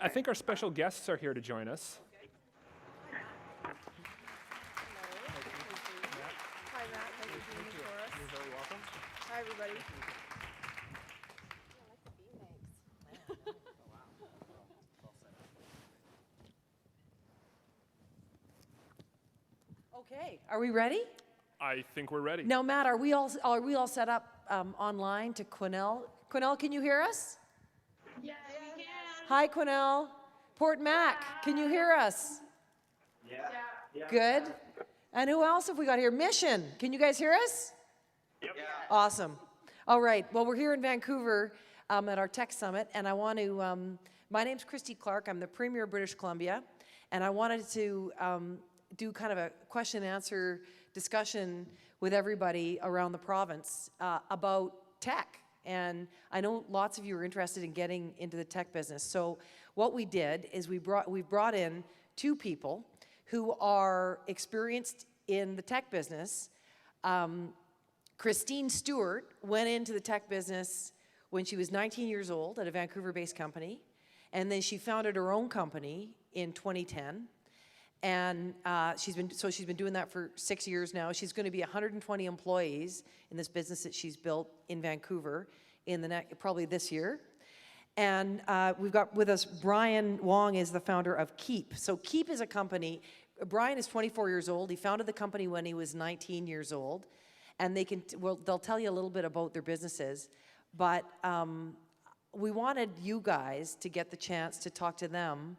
I think our special guests are here to join us. Hi, Matt. Thanks for being here for us. You're very welcome. Hi, everybody. Okay, are we ready? I think we're ready. Now, Matt, are we all set up online to Quinnell? Quinnell, can you hear us? Yes, we can. Hi, Quinnell. Port Mac, can you hear us? Yeah. Good. And who else have we got here? Mission, can you guys hear us? Yep. Yeah. Awesome. All right. Well, we're here in Vancouver at our Tech Summit, and I want to, my name's Christy Clark. I'm the Premier of British Columbia, and I wanted to do kind of a question and answer discussion with everybody around the province about tech. And I know lots of you are interested in getting into the tech business. So what we did is we brought in two people who are experienced in the tech business. Kristine Steuart went into the tech business when she was 19 years old at a Vancouver-based company, and then she founded her own company in 2010. And she's been doing that for 6 years now. She's going to be 120 employees in this business that she's built in Vancouver in the probably this year. And we've got with us Brian Wong is the founder of Kiip. So Kiip is a company. Brian is 24 years old. He founded the company when he was 19 years old. And they'll tell you a little bit about their businesses. But we wanted you guys to get the chance to talk to them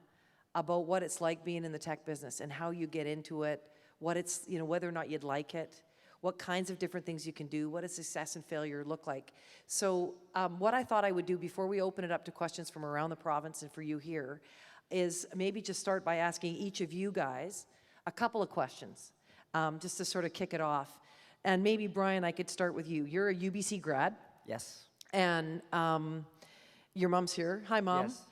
about what it's like being in the tech business and how you get into it, what it's, whether or not you'd like it, what kinds of different things you can do, what does success and failure look like. So what I thought I would do before we open it up to questions from around the province and for you here is maybe just start by asking each of you guys a couple of questions, just to sort of kick it off. And maybe, Brian, I could start with you. You're a UBC grad. Yes. And your mom's here. Hi, Mom. Yes.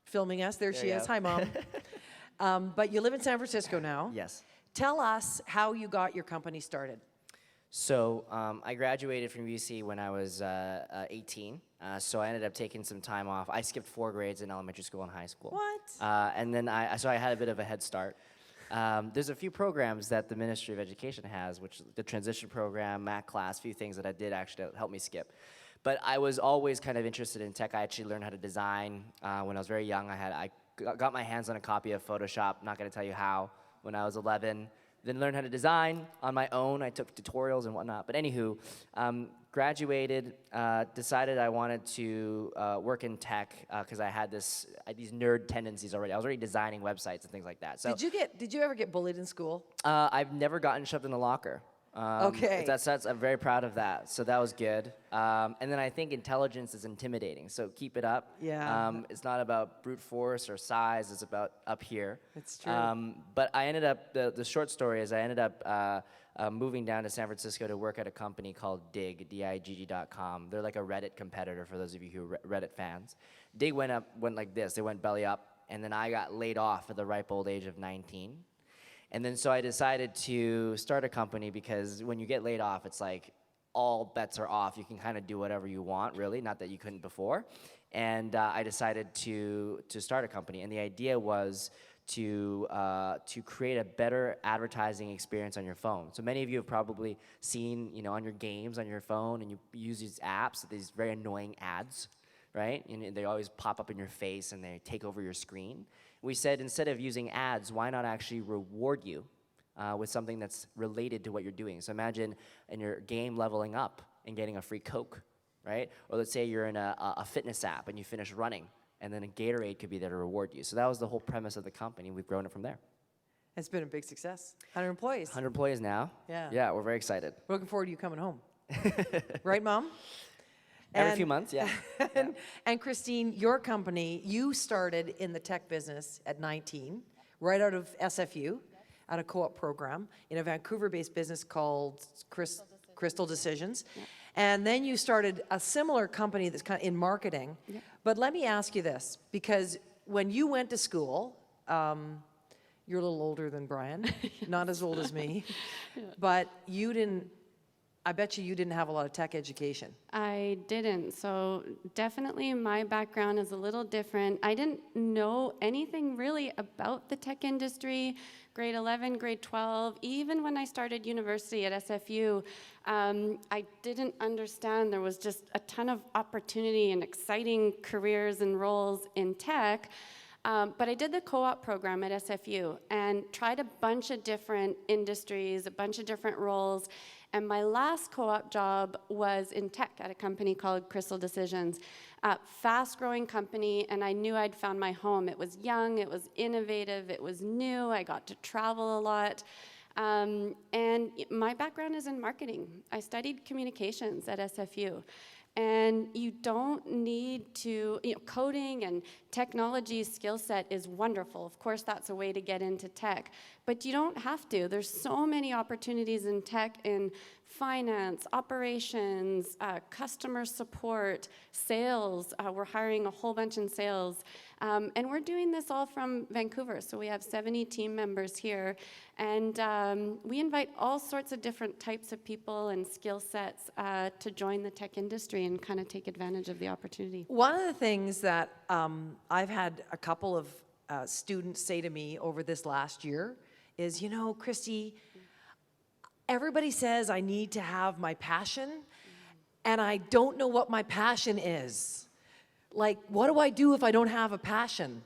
Filming us. There she you is. go. Hi, Mom. But you live in San Francisco now. Yes. Tell us how you got your company started. So I graduated from UC when I was 18. So I ended up taking some time off. I skipped 4 grades in elementary school and high school. What? And then so I had a bit of a head start. There's a few programs that the Ministry of Education has, which the transition program, math class, a few things that I did actually help me skip. But I was always kind of interested in tech. I actually learned how to design when I was very young. I got my hands on a copy of Photoshop, not going to tell you how, when I was 11. Then learned how to design on my own. I took tutorials and whatnot. But anywho, graduated, decided I wanted to work in tech because I had these nerd tendencies already. I was already designing websites and things like that. So Did you ever get bullied in school? I've never gotten shoved in the locker. Okay. I'm very proud of that. So that was good. And then I think intelligence is intimidating. So keep it up. Yeah. It's not about brute force or size. It's about up here. It's true. But I ended up, the short story is I ended up moving down to San Francisco to work at a company called Digg.com. They're like a Reddit competitor for those of you who are Reddit fans. Digg went like this. They went belly up. And then I got laid off at the ripe old age of 19. And then so I decided to start a company because when you get laid off, it's like all bets are off. You can kind of do whatever you want, really, not that you couldn't before. And I decided to start a company. And the idea was to create a better advertising experience on your phone. So many of you have probably seen, on your games on your phone, and you use these apps, these very annoying ads, right? And they always pop up in your face and they take over your screen. We said instead of using ads, why not actually reward you with something that's related to what you're doing? So imagine in your game leveling up and getting a free Coke, right? Or let's say you're in a fitness app and you finish running, and then a Gatorade could be there to reward you. So that was the whole premise of the company. We've grown it from there. It's been a big success. 100 employees. 100 employees now. Yeah. Yeah, we're very excited. We're looking forward to you coming home. Right, Mom? Every few months, yeah. And Kristine, your company, you started in the tech business at 19, right out of SFU, at a co-op program in a Vancouver-based business called Crystal Decisions. Yeah. And then you started a similar company that's kind of in marketing. Yeah. But let me ask you this, because when you went to school, you're a little older than Brian, not as old as me, but you didn't I bet you didn't have a lot of tech education. I didn't. So definitely my background is a little different. I didn't know anything really about the tech industry, grade 11, grade 12. Even when I started university at SFU, I didn't understand there was just a ton of opportunity and exciting careers and roles in tech. But I did the co-op program at SFU and tried a bunch of different industries, a bunch of different roles. And my last co-op job was in tech at a company called Crystal Decisions, a fast-growing company, and I knew I'd found my home. It was young, it was innovative, it was new, I got to travel a lot. And my background is in marketing. I studied communications at SFU. And you don't need to, coding and technology skill set is wonderful. Of course, that's a way to get into tech, but you don't have to. There's so many opportunities in tech in finance, operations, customer support, sales. We're hiring a whole bunch in sales. And we're doing this all from Vancouver. So we have 70 team members here. And we invite all sorts of different types of people and skill sets to join the tech industry and kind of take advantage of the opportunity. One of the things that I've had a couple of students say to me over this last year is, Christy, everybody says I need to have my passion, and I don't know what my passion is. Like, what do I do if I don't have a passion?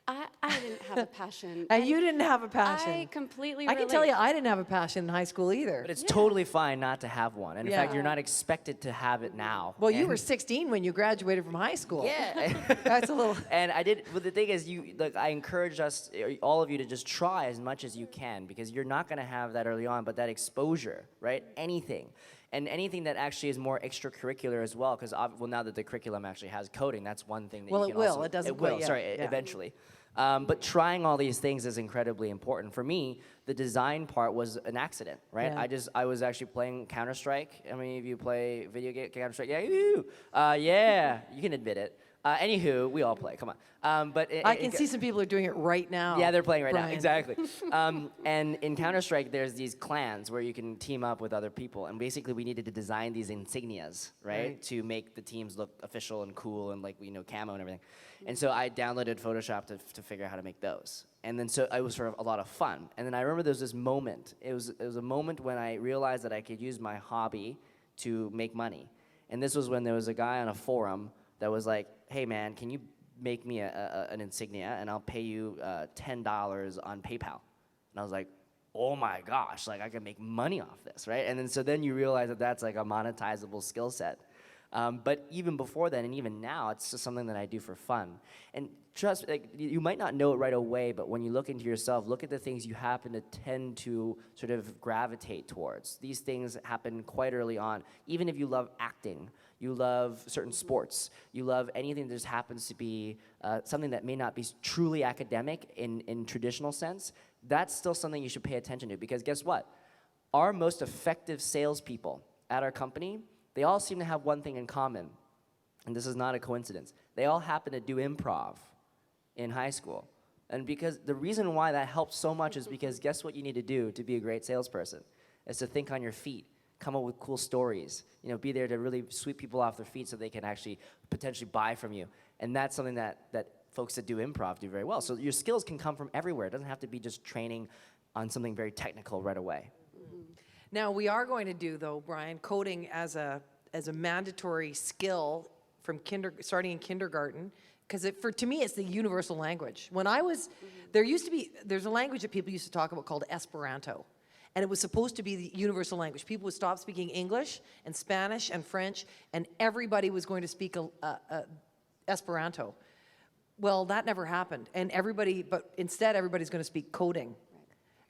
I didn't have a passion. And you didn't have a passion. I completely I can tell you I didn't have a passion in high school either. But it's totally fine not to have one. And in fact, you're not expected to have it now. Well, you were 16 when you graduated from high school. Yeah. That's a little... And I did, but the thing is, I encourage all of you to just try as much as you can, because you're not gonna have that early on, but that exposure, right? Anything. And anything that actually is more extracurricular as well, because now that the curriculum actually has coding, that's one thing that you can it will. also... It doesn't It will, quite yet. sorry, Yeah. eventually. But trying all these things is incredibly important. For me, the design part was an accident, right? Yeah. I was actually playing Counter-Strike. How many of you play video game Counter-Strike? Yeah, yeah, you can admit it. Anywho, we all play, come on. But I can see some people are doing it right now. yeah, they're playing right now, Brian. exactly. And in Counter-Strike, there's these clans where you can team up with other people. And basically, we needed to design these insignias, right? To make the teams look official and cool and camo and everything. And so I downloaded Photoshop to figure out how to make those. And then so it was sort of a lot of fun. And then I remember there was this moment. It was a moment when I realized that I could use my hobby to make money. And this was when there was a guy on a forum that was like, hey man, can you make me an insignia and I'll pay you $10 on PayPal? And I was like, oh my gosh, like I can make money off this, right? And then you realize that that's like a monetizable skill set. But even before then, and even now, it's just something that I do for fun. And trust, like, you might not know it right away, but when you look into yourself, look at the things you happen to tend to sort of gravitate towards. These things happen quite early on. Even if you love acting, you love certain sports, you love anything that just happens to be something that may not be truly academic in traditional sense, that's still something you should pay attention to. Because guess what? Our most effective salespeople at our company, they all seem to have one thing in common, and this is not a coincidence. They all happen to do improv in high school. And because the reason why that helps so much is because guess what you need to do to be a great salesperson? Is to think on your feet, come up with cool stories, be there to really sweep people off their feet so they can actually potentially buy from you. And that's something that folks that do improv do very well. So your skills can come from everywhere. It doesn't have to be just training on something very technical right away. Now, we are going to do, though, Brian, coding as a mandatory skill from starting in kindergarten, because to me, it's the universal language. When I was, there's a language that people used to talk about called Esperanto, and it was supposed to be the universal language. People would stop speaking English and Spanish and French, and everybody was going to speak Esperanto. Well, that never happened, but instead, everybody's going to speak coding,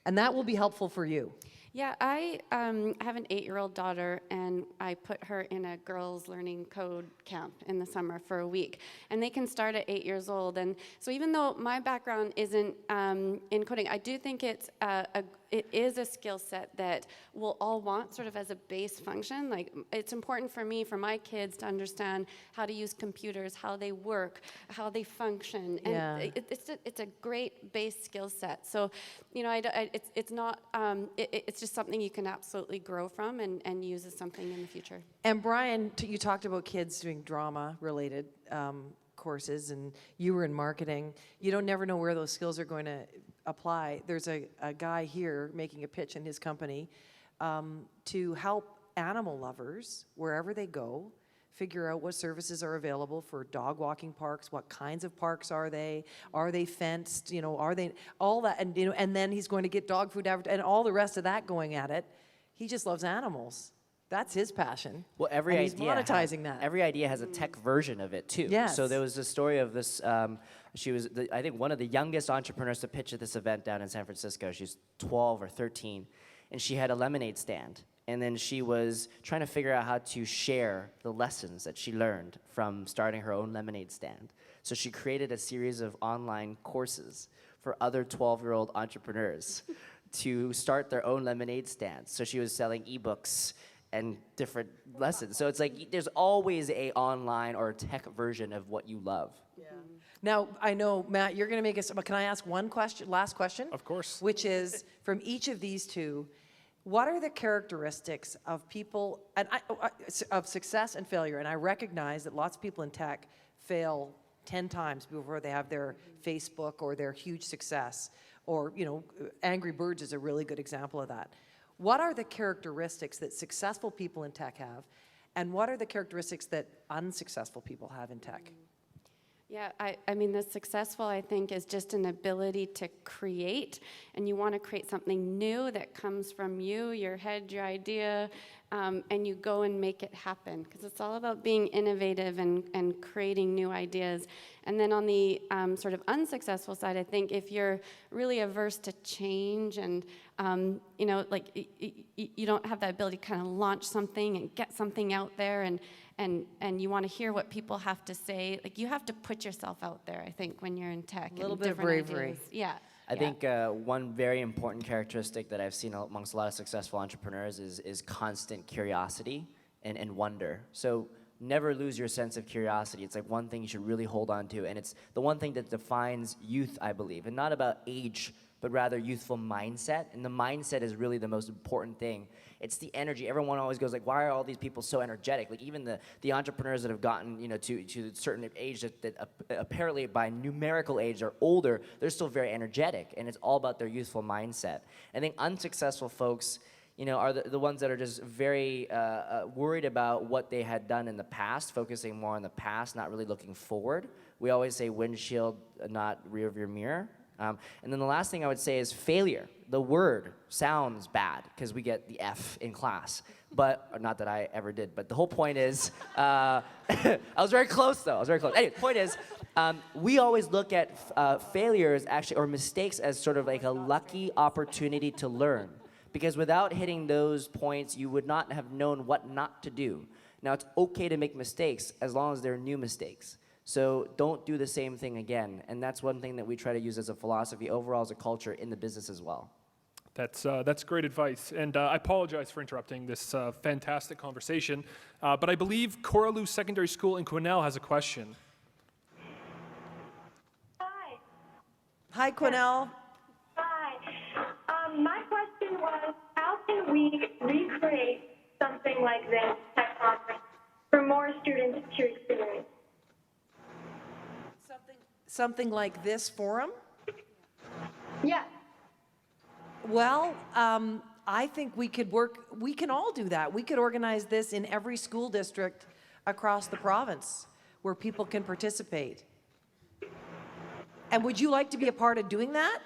and that will be helpful for you. Yeah, I have an 8-year-old daughter, and I put her in a girls learning code camp in the summer for a week. And they can start at 8 years old. And so even though my background isn't in coding, I do think it's it is a skill set that we'll all want sort of as a base function. Like, it's important for me, for my kids, to understand how to use computers, how they work, how they function. And Yeah. it's a great base skill set. So, you know, it's not, it's just something you can absolutely grow from and use as something in the future. And Brian, you talked about kids doing drama-related courses, and you were in marketing. You don't never know where those skills are going to apply. There's a guy here making a pitch in his company to help animal lovers, wherever they go, figure out what services are available for dog walking parks, what kinds of parks are they fenced, you know, are they, all that, and, you know, and then he's going to get dog food and all the rest of that going at it. He just loves animals. That's his passion. Well, every and idea he's monetizing that. Every idea has a tech version of it too. Yes. So there was a story of this. She was, I think, one of the youngest entrepreneurs to pitch at this event down in San Francisco. She's 12 or 13, and she had a lemonade stand. And then she was trying to figure out how to share the lessons that she learned from starting her own lemonade stand. So she created a series of online courses for other 12-year-old entrepreneurs to start their own lemonade stands. So she was selling ebooks and different lessons. So it's like there's always a online or tech version of what you love. Yeah. Now, I know, Matt, you're going to make us, but can I ask one question, last question? Of course. Which is, from each of these two, what are the characteristics of people, and of success and failure? And I recognize that lots of people in tech fail 10 times before they have their Facebook or their huge success. Or, you know, Angry Birds is a really good example of that. What are the characteristics that successful people in tech have, and what are the characteristics that unsuccessful people have in tech? Yeah, I mean, the successful, I think, is just an ability to create, and you want to create something new that comes from you, your head, your idea, and you go and make it happen, because it's all about being innovative and creating new ideas. And then on the sort of unsuccessful side, I think if you're really averse to change and, you know, like you don't have that ability to kind of launch something and get something out there, and you want to hear what people have to say, like you have to put yourself out there, I think, when you're in tech. A little and bit of different bravery. ideas. Yeah. I think one very important characteristic that I've seen amongst a lot of successful entrepreneurs is constant curiosity and wonder. So never lose your sense of curiosity. It's like one thing you should really hold on to, and it's the one thing that defines youth, I believe, and not about age, but rather youthful mindset. And the mindset is really the most important thing. It's the energy. Everyone always goes like, why are all these people so energetic? Like even the entrepreneurs that have gotten, you know, to a certain age that apparently by numerical age are older, they're still very energetic, and it's all about their youthful mindset. I think unsuccessful folks, you know, are the ones that are just very worried about what they had done in the past, focusing more on the past, not really looking forward. We always say windshield, not rear view mirror. And then the last thing I would say is failure. The word sounds bad because we get the F in class, but not that I ever did. But the whole point is, I was very close though. I was very close. Anyway, the point is, we always look at failures actually or mistakes as sort of like a lucky opportunity to learn. Because without hitting those points, you would not have known what not to do. Now, it's okay to make mistakes as long as they're new mistakes. So don't do the same thing again. And that's one thing that we try to use as a philosophy overall as a culture in the business as well. That's great advice. And I apologize for interrupting this fantastic conversation. But I believe Coraloo Secondary School in Quesnel has a question. Hi. Hi, Quesnel. Hi. My question was, how can we recreate something like this tech conference for more students to experience? Something like this forum? Yes. Well, I think we can all do that. We could organize this in every school district across the province where people can participate. And would you like to be a part of doing that?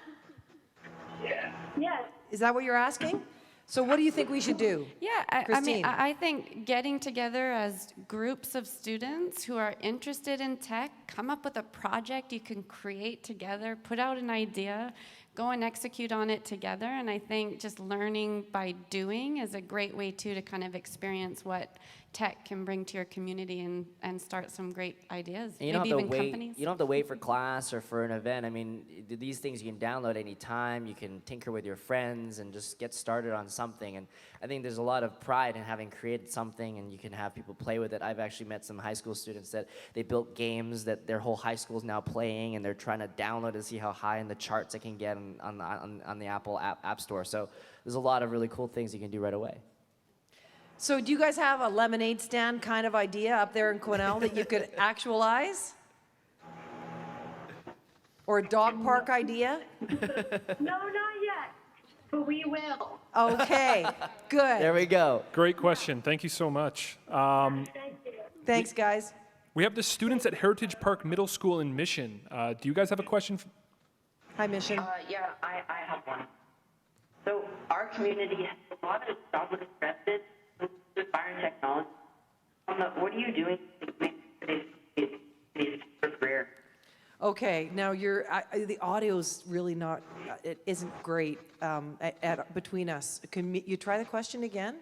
Yes. Is that what you're asking? So what do you think we should do? Yeah, I mean, Kristine? I think getting together as groups of students who are interested in tech, come up with a project you can create together, put out an idea, go and execute on it together. And I think just learning by doing is a great way too to kind of experience what, tech can bring to your community and start some great ideas, And you don't maybe have to even wait. companies. You don't have to wait for class or for an event. I mean, these things you can download anytime. You can tinker with your friends and just get started on something. And I think there's a lot of pride in having created something, and you can have people play with it. I've actually met some high school students that they built games that their whole high school is now playing, and they're trying to download to see how high in the charts it can get on the Apple App Store. So there's a lot of really cool things you can do right away. So do you guys have a lemonade stand kind of idea up there in Quesnel that you could actualize? Or a dog park idea? No, not yet, but we will. Okay, good. There we go. Great question. Thank you so much. Thank you. Thanks, guys. We have the students at Heritage Park Middle School in Mission. Do you guys have a question? Hi, Mission. Yeah, I have one. So our community has a lot of jobless graduates with aspiring technology. What are you doing to make these for career? Okay, now the audio's really not, it isn't great between us. Can you try the question again?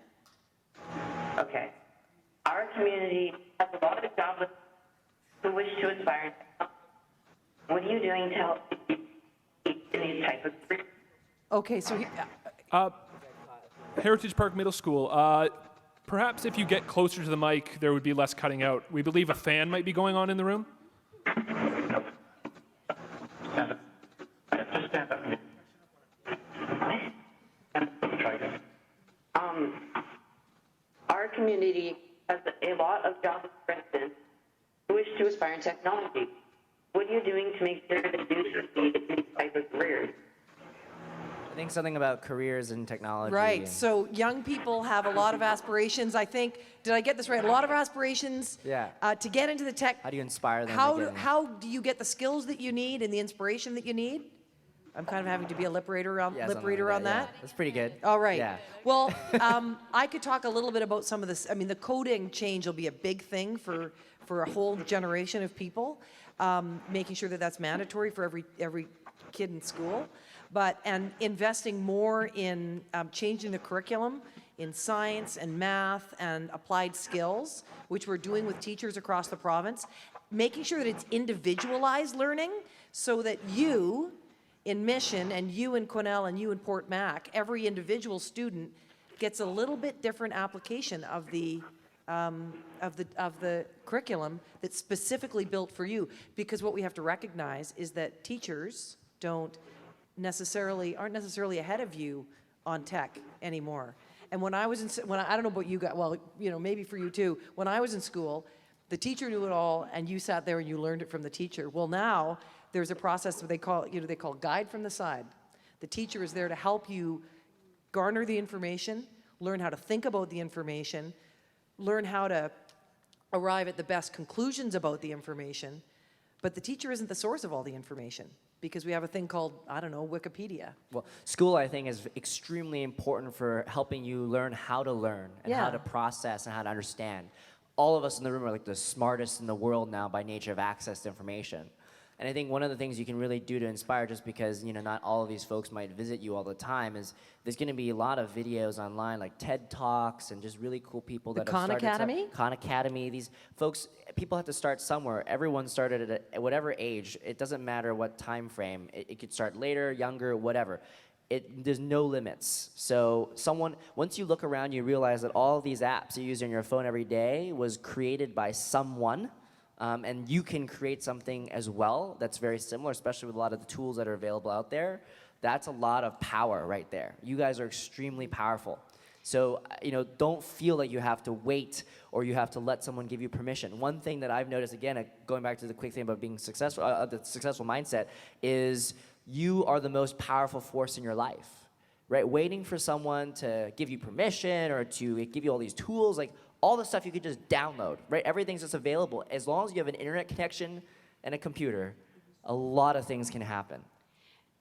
Okay. Our community has a lot of jobless who wish to aspire in technology. What are you doing to help in these type of careers? Okay, so Heritage Park Middle School. Perhaps if you get closer to the mic, there would be less cutting out. We believe a fan might be going on in the room. Stand up. Just stand up. Try again. Our community has a lot of jobless residents who wish to aspire in technology. What are you doing to make sure that you succeed in these type of careers? I think something about careers in technology. right, and- so young people have a lot of aspirations. I think, did I get this right? A lot of aspirations Yeah. to get into the tech. How do you inspire them? How to do, get in? how do you get the skills that you need and the inspiration that you need? I'm kind of having to be a lip reader on, Yeah, lip something reader like on yeah. that. That's pretty good. All right. Yeah. Well, I could talk a little bit about some of this. I mean, the coding change will be a big thing for a whole generation of people, making sure that that's mandatory for every kid in school. And investing more in changing the curriculum in science and math and applied skills, which we're doing with teachers across the province, making sure that it's individualized learning so that you in Mission and you in Quesnel and you in Port Mac, every individual student gets a little bit different application of the curriculum that's specifically built for you. Because what we have to recognize is that teachers aren't necessarily ahead of you on tech anymore. And when I was I don't know about you guys, well, you know, maybe for you too, when I was in school, the teacher knew it all and you sat there and you learned it from the teacher. Well, now there's a process that they call guide from the side. The teacher is there to help you garner the information, learn how to think about the information, learn how to arrive at the best conclusions about the information. But the teacher isn't the source of all the information because we have a thing called, I don't know, Wikipedia. Well, school, I think, is extremely important for helping you learn how to learn and how Yeah. to process and how to understand. All of us in the room are like the smartest in the world now by nature of access to information. And I think one of the things you can really do to inspire, just because, you know, not all of these folks might visit you all the time, is there's going to be a lot of videos online, like TED Talks and just really cool people that have Khan started. Academy? Khan Academy. These folks, people have to start somewhere. Everyone started at whatever age. It doesn't matter what time frame. It could start later, younger, whatever. There's no limits. So once you look around, you realize that all these apps you use on your phone every day was created by someone. And you can create something as well that's very similar, especially with a lot of the tools that are available out there. That's a lot of power right there. You guys are extremely powerful. So, you know, don't feel like you have to wait or you have to let someone give you permission. One thing that I've noticed, again, going back to the quick thing about being successful, the successful mindset, is you are the most powerful force in your life, right? Waiting for someone to give you permission or to give you all these tools, like, all the stuff you could just download, right? Everything's just available. As long as you have an internet connection and a computer, a lot of things can happen.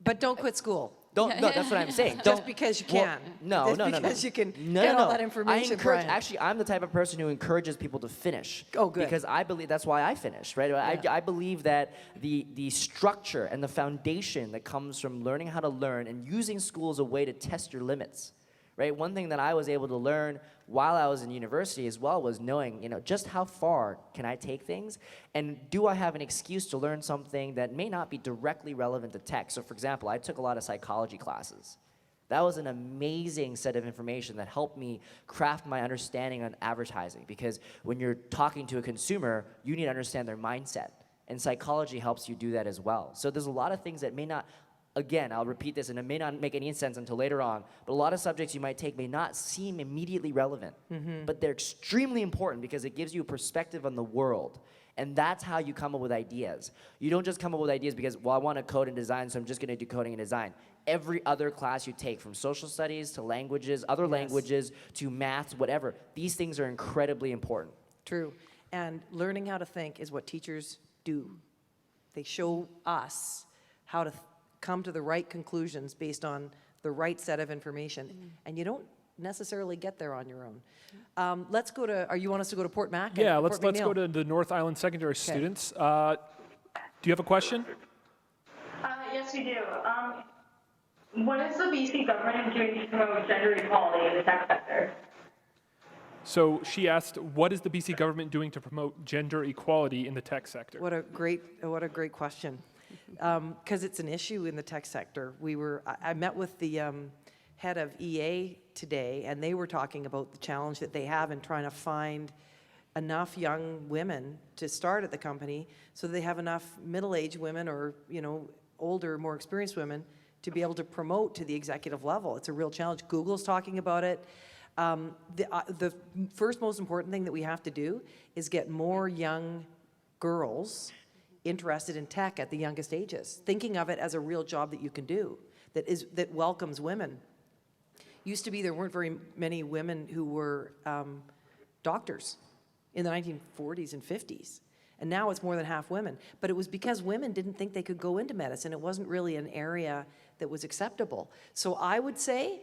But don't quit school. No, that's what I'm saying. Just because you can. No. Just because you can No, get no, all no. that information, I encourage, Brian. actually, I'm the type of person who encourages people to finish. Oh, good. Because I believe, that's why I finished, right? Yeah. I believe that the structure and the foundation that comes from learning how to learn and using school as a way to test your limits, right? One thing that I was able to learn while I was in university as well was knowing, just how far can I take things, and do I have an excuse to learn something that may not be directly relevant to tech? So for example, I took a lot of psychology classes. That was an amazing set of information that helped me craft my understanding on advertising, because when you're talking to a consumer, you need to understand their mindset, and psychology helps you do that as well. So there's a lot of things that may not, again, I'll repeat this, and it may not make any sense until later on, but a lot of subjects you might take may not seem immediately relevant, but they're extremely important because it gives you a perspective on the world. And that's how you come up with ideas. You don't just come up with ideas because, well, I want to code and design, so I'm just going to do coding and design. Every other class you take, from social studies to languages, other languages to maths, whatever, these things are incredibly important. True. And learning how to think is what teachers do. They show us how to come to the right conclusions based on the right set of information. And you don't necessarily get there on your own. Let's go to, you want us to go to Port Mac? Yeah, and let's Port go McNeill? to the North Island secondary students. Do you have a question? Yes, we do. What is the BC government doing to promote gender equality in the tech sector? So she asked, what is the BC government doing to promote gender equality in the tech sector? What a great question. Because it's an issue in the tech sector. I met with the head of EA today, and they were talking about the challenge that they have in trying to find enough young women to start at the company so they have enough middle-aged women or, older, more experienced women to be able to promote to the executive level. It's a real challenge. Google's talking about it. The first most important thing that we have to do is get more young girls interested in tech at the youngest ages, thinking of it as a real job that you can do, that welcomes women. Used to be there weren't very many women who were doctors in the 1940s and 50s. And now it's more than half women. But it was because women didn't think they could go into medicine. It wasn't really an area that was acceptable. So I would say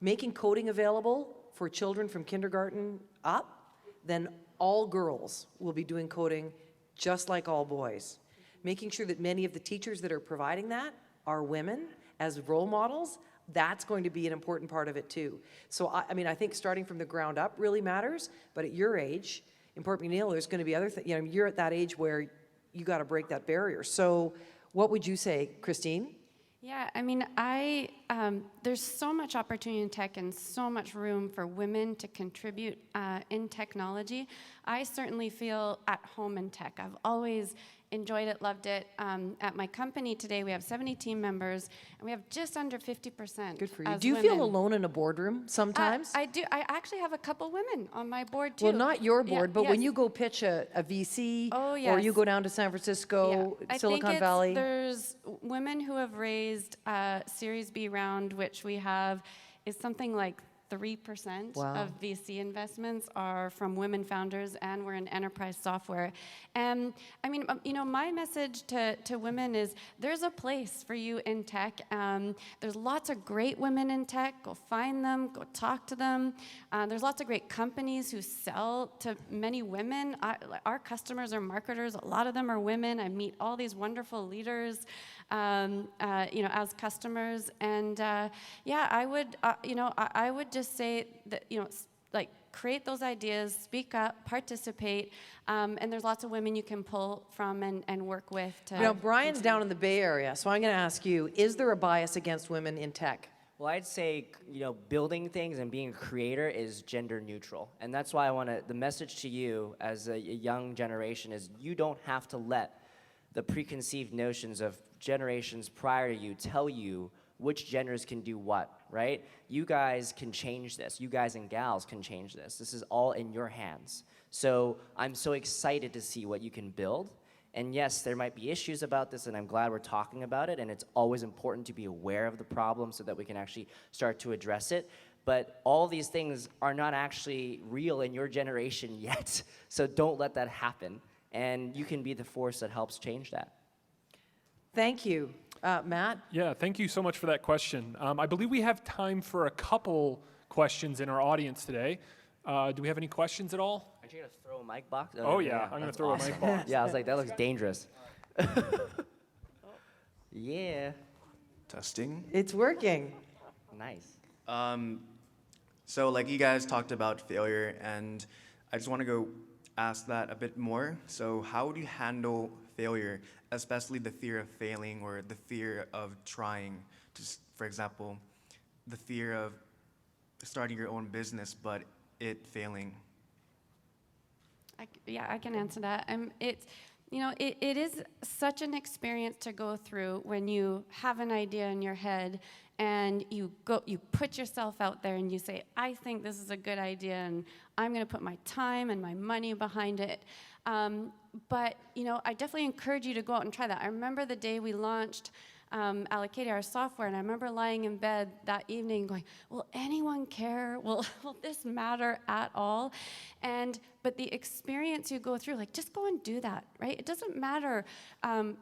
making coding available for children from kindergarten up, then all girls will be doing coding just like all boys. Making sure that many of the teachers that are providing that are women as role models, that's going to be an important part of it too. So I think starting from the ground up really matters, but at your age, in Port McNeill, there's going to be other things. You're at that age where you got to break that barrier. So what would you say, Kristine? Yeah, there's so much opportunity in tech and so much room for women to contribute in technology. I certainly feel at home in tech. I've always enjoyed it, loved it. At my company today, we have 70 team members, and we have just under 50%. Good for you. as Do you women. feel alone in a boardroom sometimes? I do. I actually have a couple women on my board, too. Well, not your board, but when yes. you go pitch a VC, Oh, or yes. you go down to San Francisco, I Silicon think Valley. There's women who have raised a Series B round, which we have is something like 3% Wow. of VC investments are from women founders, and we're in enterprise software. And my message to women is there's a place for you in tech. There's lots of great women in tech. Go find them, go talk to them. There's lots of great companies who sell to many women. Our customers are marketers. A lot of them are women. I meet all these wonderful leaders, as customers. And I would just say that, create those ideas, speak up, participate, and there's lots of women you can pull from and work with. Brian's down in the Bay Area, so I'm going to ask you, is there a bias against women in tech? Well, I'd say, building things and being a creator is gender neutral. And that's why the message to you as a young generation is you don't have to let the preconceived notions of generations prior to you tell you which genders can do what, right? You guys can change this. You guys and gals can change this. This is all in your hands. So I'm so excited to see what you can build. And yes, there might be issues about this, and I'm glad we're talking about it, and it's always important to be aware of the problem so that we can actually start to address it. But all these things are not actually real in your generation yet, so don't let that happen. And you can be the force that helps change that. Thank you. Matt? Yeah, thank you so much for that question. I believe we have time for a couple questions in our audience today. Do we have any questions at all? Aren't you going to throw a mic box? Oh, yeah, I'm going to throw a mic box. Yeah, I was like, that looks dangerous. Yeah. Testing. It's working. Nice. So like you guys talked about failure, and I just want to go ask that a bit more. So how would you handle failure, especially the fear of failing or the fear of trying? Just for example, the fear of starting your own business, but it failing. I can answer that. It is such an experience to go through when you have an idea in your head and you put yourself out there and you say, I think this is a good idea and I'm going to put my time and my money behind it. But I definitely encourage you to go out and try that. I remember the day we launched Allocadia, our software, and I remember lying in bed that evening going, will anyone care? Will this matter at all? But the experience you go through, like, just go and do that, right? It doesn't matter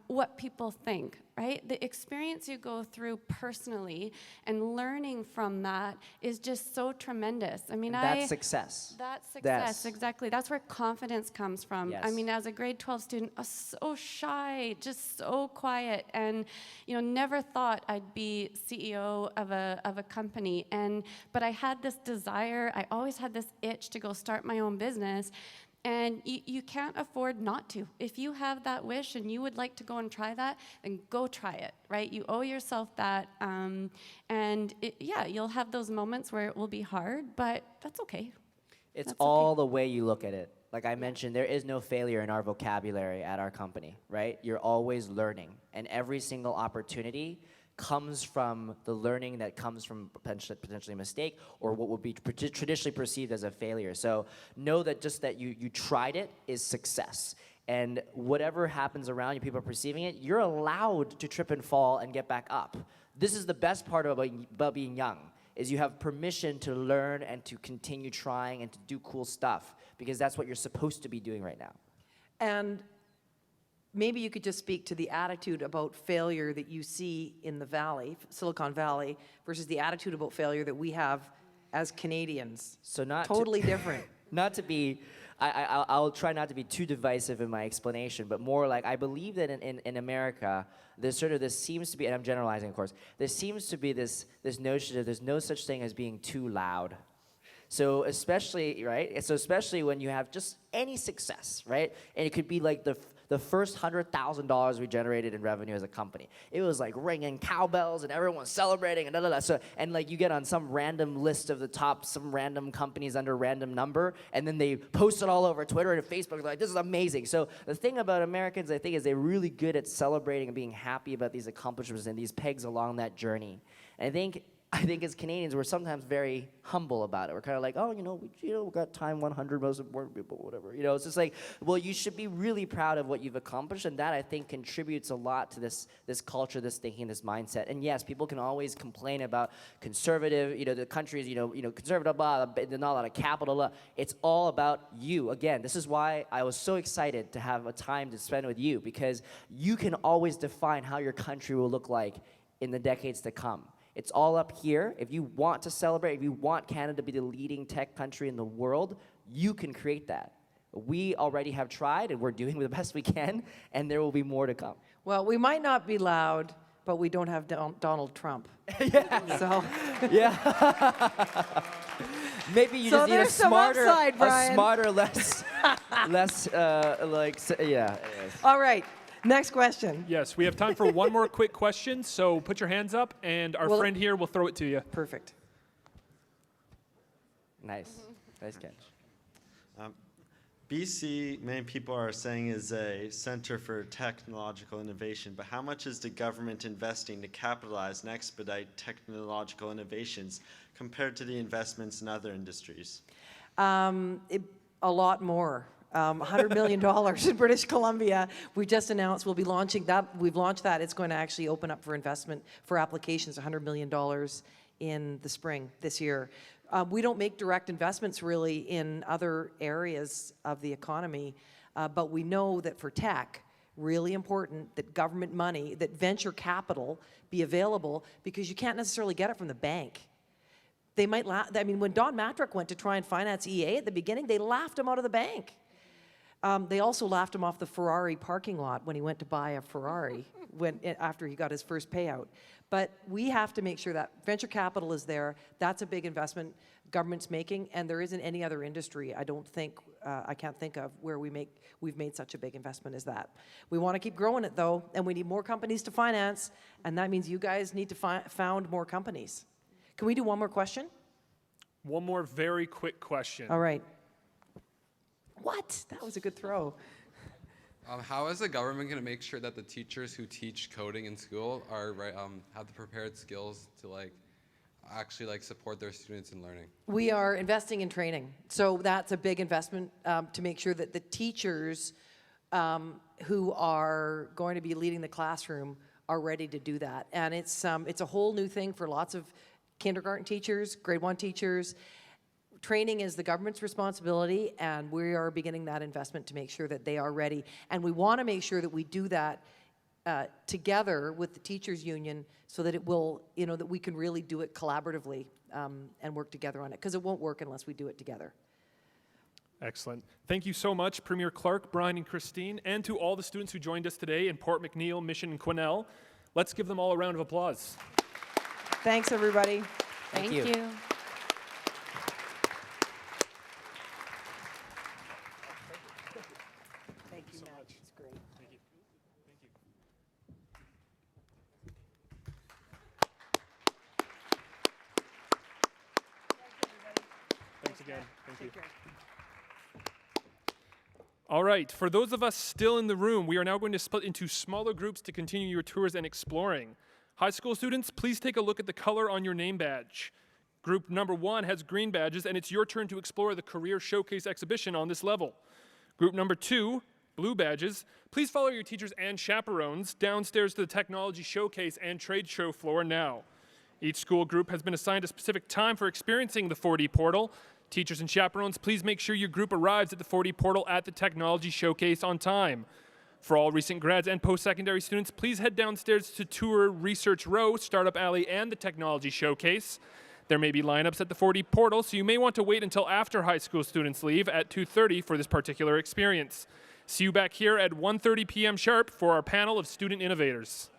what people think, right? The experience you go through personally and learning from that is just so tremendous. I mean, That's success. That's success, exactly. That's where confidence comes from. Yes. I mean, as a grade 12 student, I was so shy, just so quiet, and never thought I'd be CEO of a company. But I had this desire. I always had this itch to go start my own business. And you can't afford not to. If you have that wish and you would like to go and try that, then go try it, right? You owe yourself that. You'll have those moments where it will be hard, but that's okay. It's That's all okay. the way you look at it. Like I mentioned, there is no failure in our vocabulary at our company, right? You're always learning. And every single opportunity comes from the learning that comes from potentially a mistake or what would be traditionally perceived as a failure. So know that just that you tried it is success. And whatever happens around you, people are perceiving it, you're allowed to trip and fall and get back up. This is the best part about being young, is you have permission to learn and to continue trying and to do cool stuff, because that's what you're supposed to be doing right now. And maybe you could just speak to the attitude about failure that you see in the Valley, Silicon Valley, versus the attitude about failure that we have as Canadians. So totally different. Not to be, I'll try not to be too divisive in my explanation, but more like I believe that in America, this seems to be, and I'm generalizing, of course, there seems to be this notion that there's no such thing as being too loud. So especially when you have just any success, right? And it could be like the first $100,000 we generated in revenue as a company. It was like ringing cowbells and everyone's celebrating and da da da. So, and like you get on some random list of the top, some random companies under random number, and then they post it all over Twitter and Facebook. They're like, this is amazing. So the thing about Americans, I think, is they're really good at celebrating and being happy about these accomplishments and these pegs along that journey. And I think as Canadians, we're sometimes very humble about it. We're kind of like, we got time 100 most important people, whatever. It's just like, well, you should be really proud of what you've accomplished, and that, I think, contributes a lot to this culture, this thinking, this mindset. And yes, people can always complain about conservative, the countries, conservative, blah, there's not a lot of capital. Blah. It's all about you. Again, this is why I was so excited to have a time to spend with you, because you can always define how your country will look like in the decades to come. It's all up here. If you want to celebrate, if you want Canada to be the leading tech country in the world, you can create that. We already have tried, and we're doing the best we can, and there will be more to come. Well, we might not be loud, but we don't have Donald Trump. Yeah. So yeah. Maybe you So just need a there's some smarter, upside, Brian. less yeah. all right, next question. Yes, we have time for one more quick question, so put your hands up, and our friend here will throw it to you. Perfect. Nice. Nice catch. BC, many people are saying, is a center for technological innovation, but how much is the government investing to capitalize and expedite technological innovations compared to the investments in other industries? A lot more. $100 million in British Columbia. We just announced we'll be launching that. We've launched that. It's going to actually open up for investment for applications, $100 million in the spring this year. We don't make direct investments really in other areas of the economy, but we know that for tech, really important that government money, that venture capital be available, because you can't necessarily get it from the bank. They might when Don Matrick went to try and finance EA at the beginning, they laughed him out of the bank. They also laughed him off the Ferrari parking lot when he went to buy a Ferrari after he got his first payout. But we have to make sure that venture capital is there. That's a big investment government's making, and there isn't any other industry, I don't think, I can't think of, where we've made such a big investment as that. We want to keep growing it, though, and we need more companies to finance, and that means you guys need to found more companies. Can we do one more question? One more very quick question. All right. What? That was a good throw. How is the government going to make sure that the teachers who teach coding in school are have the prepared skills to actually support their students in learning? We are investing in training. So that's a big investment to make sure that the teachers who are going to be leading the classroom are ready to do that. And it's a whole new thing for lots of kindergarten teachers, grade 1 teachers. Training is the government's responsibility, and we are beginning that investment to make sure that they are ready. And we want to make sure that we do that together with the teachers union so that it will, that we can really do it collaboratively and work together on it, because it won't work unless we do it together. Excellent. Thank you so much, Premier Clark, Brian, and Kristine, and to all the students who joined us today in Port McNeill, Mission, and Quesnel. Let's give them all a round of applause. Thanks, everybody. Thank you. Thank you, Matt. It's great. Thank you. Thank you. Thanks again. Thank you. Take care. All right, for those of us still in the room, we are now going to split into smaller groups to continue your tours and exploring. High school students, please take a look at the color on your name badge. Group number 1 has green badges, and it's your turn to explore the Career Showcase exhibition on this level. Group number 2, blue badges, please follow your teachers and chaperones downstairs to the Technology Showcase and Trade Show floor now. Each school group has been assigned a specific time for experiencing the 4D portal. Teachers and chaperones, please make sure your group arrives at the 4D portal at the Technology Showcase on time. For all recent grads and post-secondary students, please head downstairs to tour Research Row, Startup Alley, and the Technology Showcase. There may be lineups at the 4D portal, so you may want to wait until after high school students leave at 2:30 for this particular experience. See you back here at 1:30 p.m. sharp for our panel of student innovators.